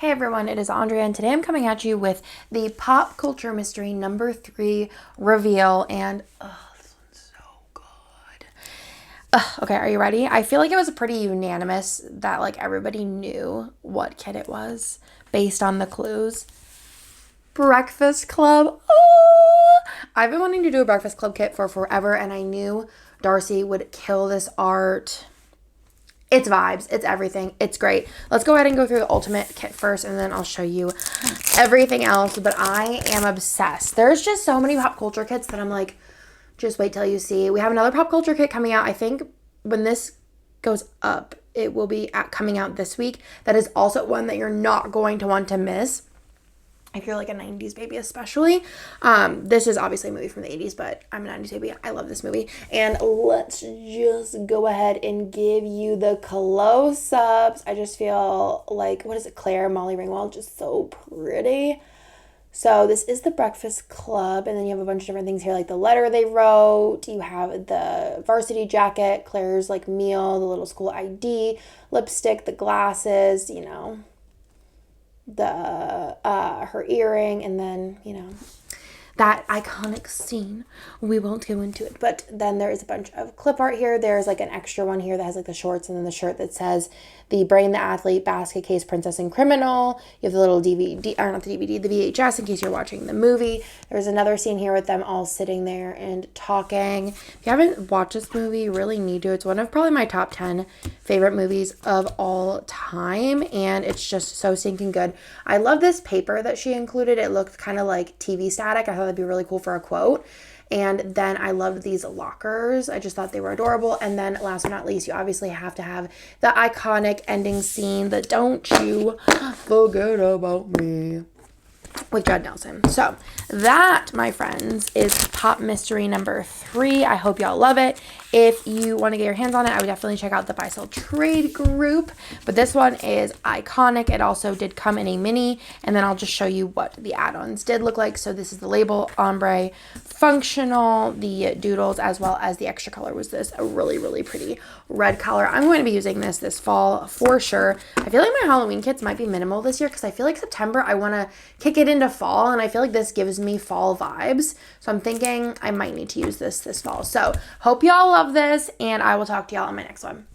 Hey everyone, it is Andrea, and today I'm coming at you with the Pop Culture Mystery number 3 reveal, and this one's so good. Okay, are you ready? I feel like it was pretty unanimous that like everybody knew what kid it was based on the clues. Breakfast Club. Oh! I've been wanting to do a Breakfast Club kit for forever, and I knew Darcy would kill this art. It's vibes. It's everything. It's great. Let's go ahead and go through the ultimate kit first, and then I'll show you everything else. But I am obsessed. There's just so many pop culture kits that I'm like, just wait till you see. We have another pop culture kit coming out. I think when this goes up, it will be coming out this week. That is also one that you're not going to want to miss if you're like a 90s baby especially. This is obviously a movie from the 80s, but I'm a 90s baby. I love this movie. And let's just go ahead and give you the close-ups. I just feel like, what is it, Claire, Molly Ringwald, just so pretty. So this is the Breakfast Club, and then you have a bunch of different things here, like the letter they wrote. You have the varsity jacket, Claire's like meal, the little school ID, lipstick, the glasses, the her earring, and then that iconic scene. We won't go into it, but then there is a bunch of clip art here. There's like an extra one here that has like the shorts, and then the shirt that says the Brain the Athlete, Basket Case, Princess and Criminal. You have the little DVD, or not the DVD, the VHS in case you're watching the movie. There's another scene here with them all sitting there and talking. If you haven't watched this movie, you really need to. It's one of probably my top 10 favorite movies of all time, and it's just so stinking good. I love this paper that she included. It looked kind of like TV static. I thought that'd be really cool for a quote. And then I loved these lockers. I just thought they were adorable. And then last but not least, you obviously have to have the iconic ending scene, the "Don't You Forget About Me" with Judd Nelson. So that, my friends, is Pop Mystery number 3. I hope y'all love it. If you want to get your hands on it, I would definitely check out the Buy Sell Trade group. But this one is iconic. It also did come in a mini, and then I'll just show you what the add-ons did look like. So this is the label, ombre, functional, the doodles, as well as the extra color was this, a really, really pretty red color. I'm going to be using this fall for sure. I feel like my Halloween kits might be minimal this year because I feel like September I want to kick it into fall, and I feel like this gives me fall vibes. So I'm thinking I might need to use this fall. So hope y'all love this, and I will talk to y'all on my next one.